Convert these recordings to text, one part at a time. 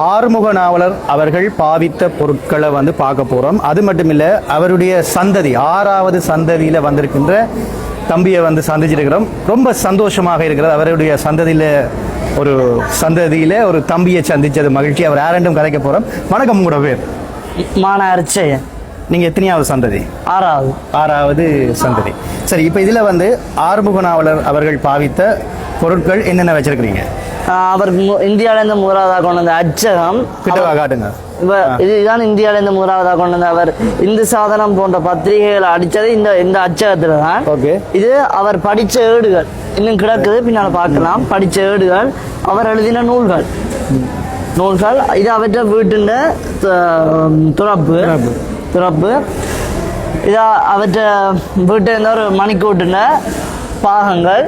ஆறுமுக நாவலர் அவர்கள் பாவித்த பொருட்களை வந்து பார்க்க போகிறோம். அது மட்டும் இல்லை, அவருடைய சந்ததி 6வது சந்ததியில் வந்திருக்கின்ற தம்பியை வந்து சந்திச்சிருக்கிறோம். ரொம்ப சந்தோஷமாக இருக்கிறது. அவருடைய சந்ததியில் ஒரு தம்பியை சந்தித்தது மகிழ்ச்சி. அவர் யாரென்றும் கதைக்க போகிறோம். வணக்கம், உங்களோட பேர்? மானரிச்சையன். நீங்கள் எத்தனையாவது சந்ததி? 6வது சந்ததி. சரி, இப்போ இதில் வந்து ஆறுமுக நாவலர் அவர்கள் பாவித்த பொருட்கள் என்னென்ன வச்சிருக்கிறீங்க? அவர் இந்தியாவிலேருந்து முதலாவதாக கொண்டு வந்த அச்சகம் கிட்டவா காட்டுங்க. இதுதான் இந்தியாவிலேருந்து முதலாவதாக கொண்டு வந்த அவர் இந்து சாதனம் போன்ற பத்திரிகைகளை அடித்தது இந்த அச்சகத்தில் தான். ஓகே. இது அவர் படித்த ஏடுகள் இன்னும் கிடக்குது, பின்னால் பார்க்கலாம். படித்த ஏடுகள், அவர் எழுதின நூல்கள். இது அவற்றை வீட்டுண்ட துறப்பு. இது அவற்றை வீட்டு இருந்த ஒரு மணிக்கூட்டுன பாகங்கள்.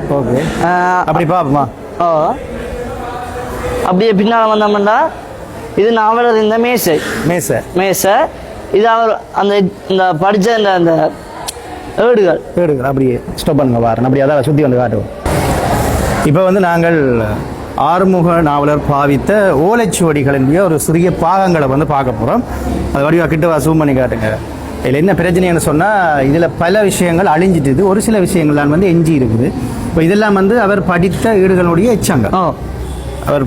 அப்படி பாப்போமா? அப்படியே பின்னால் வந்தோம்னா இது நாவலர் இந்த மேசை. இது அவர் இந்த படித்த அந்த ஏடுகள். அப்படியே ஸ்டாப் பண்ணுங்க பாருங்க. அப்படி அதான் சுற்றி வந்து காட்டுவோம். இப்போ வந்து நாங்கள் ஆறுமுக நாவலர் பாவித்த ஓலைச்சுவடிகளின் ஒரு சிறிய பாகங்களை வந்து பார்க்க போகிறோம். அது வடிவாக கிட்டவா ஜூம் பண்ணி காட்டுங்க. இதில் என்ன பிரச்சனைன்னு சொன்னால், இதில் பல விஷயங்கள் அழிஞ்சிட்டுது, ஒரு சில விஷயங்கள் தான் வந்து எஞ்சி இருக்குது. இப்போ இதெல்லாம் வந்து அவர் படித்த ஈடுகளுடைய எச்சங்கள். அவர்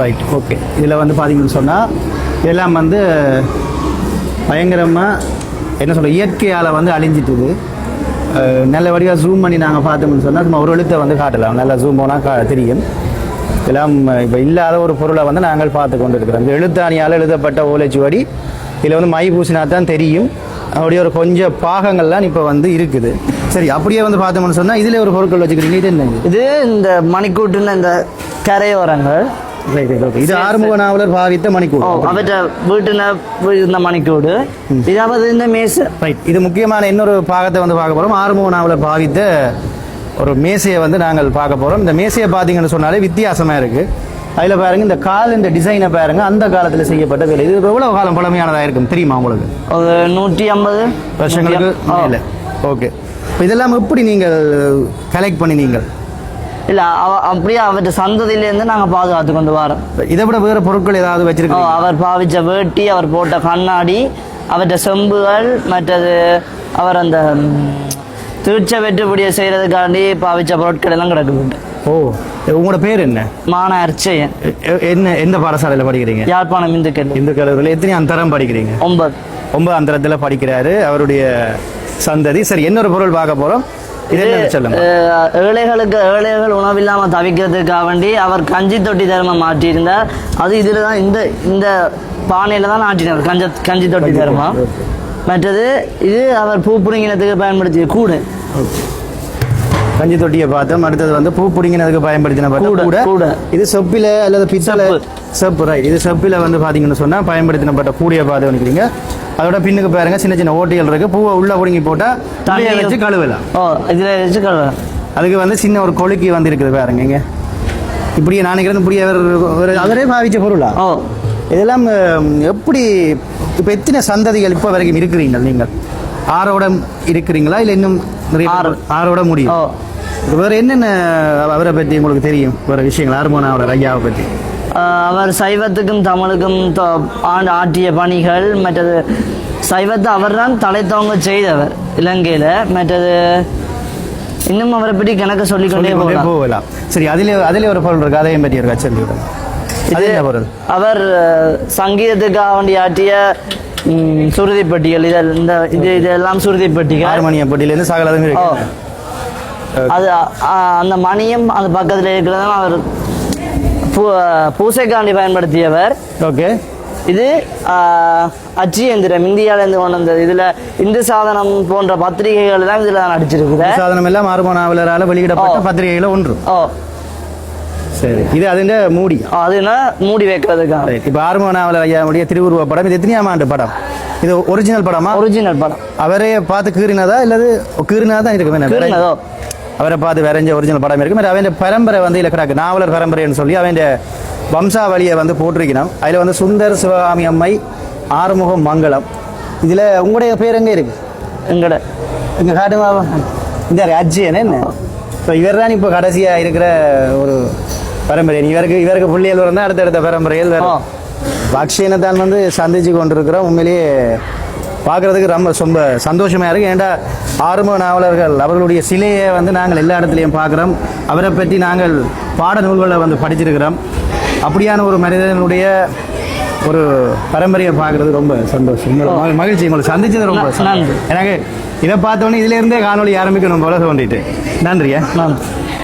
ரைட், ஓகே. இதில் வந்து பார்த்தீங்கன்னு சொன்னால் இதெல்லாம் வந்து பயங்கரமாக என்ன சொல்ல, இயற்கையால் வந்து அழிஞ்சிட்டுது. நல்ல வடிவாக ஜூம் பண்ணி நாங்கள் பார்த்தோம்னு சொன்னால் நம்ம ஒரு எழுத்தை வந்து காட்டலாம். நல்லா ஜூம் போனால் தெரியும். இதெல்லாம் இப்போ இல்லாத ஒரு பொருளை வந்து நாங்கள் பார்த்து கொண்டு இருக்கிறோம். இந்த எழுத்தாணியால் எழுதப்பட்ட ஓலைச்சுவடி. இதில் வந்து மை பூசினா தான் தெரியும். அப்படியே ஒரு கொஞ்சம் பாகங்கள்லாம் இப்போ வந்து இருக்குது. சரி, அப்படியே வந்து பார்த்தோம்னு சொன்னால் இதில் ஒரு பொருட்கள் வச்சுக்கிறீங்க. இது என்ன? இது இந்த மணிக்கூட்டுன்னு இந்த கரையோரங்கள். இது ஆறுமுக நாவலர் பாவித்த மணிக்கூடு. அவற்றை வீட்டுல மணிக்கூடு. இதாவது இந்த மேசை. ரைட். இது முக்கியமான இன்னொரு பாகத்தை வந்து பார்க்க போகிறோம். ஆறுமுக நாவலர் பாவித்த ஒரு மேசையை வந்து நாங்கள் பார்க்க போகிறோம். இந்த மேசையை பார்த்தீங்கன்னு சொன்னாலே வித்தியாசமாக இருக்குது. அதில் பாருங்க, இந்த இந்த டிசைனை பாருங்க, அந்த காலத்தில் செய்யப்பட்ட வேலை. இது எவ்வளவு காலம் பழமையானதாக இருக்கும் தெரியுமா உங்களுக்கு? ஒரு 150 வருஷங்களுக்கு மேலே. ஓகே. இப்போ இதெல்லாம் எப்படி நீங்கள் கலெக்ட் பண்ணி நீங்கள்? இல்லை, அப்படியே அவற்றை சந்ததியிலேருந்து நாங்கள் பாதுகாத்து கொண்டு வரோம். இதை விட வேறு பொருட்கள் ஏதாவது வச்சிருக்கோம்? அவர் பாவிச்ச வேட்டி, அவர் போட்ட கண்ணாடி, அவற்றை செம்புகள், மற்றது அவர் அந்த தீட்சை வெட்டுப்படியை செய்கிறதுக்காண்டி பாவிச்ச பொருட்கள் எல்லாம் கிடக்குது. ஓ, உங்களோட பேர் என்ன? மானரிச்சையன். எந்த பாடசாலையில் படிக்கிறீங்க? யாழ்ப்பாணம் இந்து கல்லூரியில். எத்தனை அந்தரம் படிக்கிறீங்க? 9 அந்தரத்தில் படிக்கிறாரு அவருடைய சந்ததி. சரி, இன்னொரு பொருள் பார்க்க போகிறோம். ஏழைகள் உணவில்லாமல் தவிக்கிறதுக்காக வேண்டி அவர் கஞ்சி தொட்டி தர்மம் மாற்றியிருந்தார். அது இதில் தான் இந்த பானையில் தான் ஆற்றினார் கஞ்சி தொட்டி தர்மம். மற்றது இது அவர் பூ புடுங்கினதுக்கு பயன்படுத்திய கூடு. கஞ்சி தொட்டியை பார்த்தோம். அடுத்தது வந்து பூ பிடிங்கினதுக்கு பயன்படுத்தின கூட. இது செப்பில அல்லது பித்தளை செப்பு. ரைட். இது செப்பில வந்து பார்த்தீங்கன்னு சொன்னால் பயன்படுத்தினப்பட்ட கூடிய பார்த்து நினைக்கிறீங்க. அதோட பின்னுக்கு பாருங்க, சின்ன சின்ன ஓட்டிகள் இருக்கு. பூவை உள்ள பிடுங்கி போட்டால் தண்ணியை வச்சு கழுவலாம். இதில் வச்சு கழுவலாம். அதுக்கு வந்து சின்ன ஒரு கொழுக்கி வந்து இருக்குது பாருங்க. இங்கே இப்படியே நினைக்கிறது இப்படியே அவரே பாவிச்ச பொருளா? இதெல்லாம் எப்படி? இப்போ எத்தனை சந்ததிகள் இப்போ வரைக்கும் இருக்கிறீங்க நீங்கள்? 6ஓட இருக்கிறீங்களா இல்லை இன்னும் 6ஓட முடியும்? வேற என்னென்ன அவரை பற்றி உங்களுக்கு தெரியும்? வேற விஷயங்கள் ஆறுமுக நாவலர் ஐயாவை பற்றி? அவர் சைவத்துக்கும் தமிழுக்கும் ஆற்றிய பணிகள். மற்றது சைவத்தை அவர் தான் தலைத்தவங்க செய்தவர் இலங்கையில். மற்றது இன்னும் அவரை பற்றி கணக்கு சொல்லிக்கொண்டே போகலாம். சரி, அதிலே ஒரு பொருள் இருக்கு, அதையும் பற்றி ஒரு கச்சல் பொருள். அவர் சங்கீதத்துக்காக வேண்டி ஆற்றிய சுருதிப்பட்டிகள். இதெல்லாம் சுருதிப்பட்டிகள். ஹார்மோனியம் பட்டியிலேருந்து சகலதும் இருக்கு. அது அந்த மணியும் அந்த பக்கத்தில் இருக்கிறதும் அவர் பூசைக்காண்டி பயன்படுத்தியவர். ஓகே. இது அச்சு எந்திரம் இந்தியாவிலேருந்து கொண்டு வந்தது. இதில் இந்து சாதனம் போன்ற பத்திரிகைகள் தான் இதில் நடிச்சிருக்குது. சாதனம் எல்லாம் ஆறுமுக நாவலரால் வெளியிடப்பட்ட பத்திரிகைகளை ஒன்று. சரி, இது அதுங்க மூடி. அதுனா மூடி வைக்கிறதுக்காக. இப்போ ஆறுமுக நாவலர் ஐயாவுடைய திருவுருவ படம். இது எத்தனையாம் ஆண்டு படம்? இது ஒரிஜினல் படமா? ஒரிஜினல் படம். அவரே பார்த்து கீறினதா இல்லது கீறினதா தான் இருக்கு? அவரை பார்த்து வரைஞ்ச ஒரிஜினல் படம் இருக்கு. அவன் பரம்பரை வந்து இல்லை கிடக்கு, நாவலர் பரம்பரைன்னு சொல்லி அவன் வம்சாவளியை வந்து போட்டிருக்கணும். அதில் வந்து சுந்தர் சிவகாமி அம்மை, ஆறுமுகம் மங்களம். இதில் உங்களுடைய பேர் எங்கே இருக்கு? எங்கள் காட்டுமா இந்த அஜ்ஜியன் என்ன? இப்போ இவர் தான் இப்போ கடைசியாக இருக்கிற ஒரு பரம்பரை. இவருக்கு பிள்ளைகள் வரணும், அடுத்தடுத்த பரம்பரைகள் வரும். அக்ஷயனை தான் வந்து சந்திச்சு கொண்டிருக்கிறோம். உண்மையிலேயே பார்க்குறதுக்கு ரொம்ப சந்தோஷமாக இருக்குது. ஏன்டா ஆறுமுக நாவலர்கள் அவர்களுடைய சிலையை வந்து நாங்கள் எல்லா இடத்துலையும் பார்க்குறோம். அவரை பற்றி நாங்கள் பாட நூல்களை வந்து படிச்சிருக்கிறோம். அப்படியான ஒரு மனிதனுடைய ஒரு பரம்பரையை பார்க்குறது ரொம்ப சந்தோஷம். மகிழ்ச்சி. உங்களை சந்திச்சது ரொம்ப நன்றி. எனக்கு இதை பார்த்தோன்னே இதிலேருந்தே காணொலி ஆரம்பிக்கணும் போல தோண்டிட்டு. நன்றியா. நன்றி.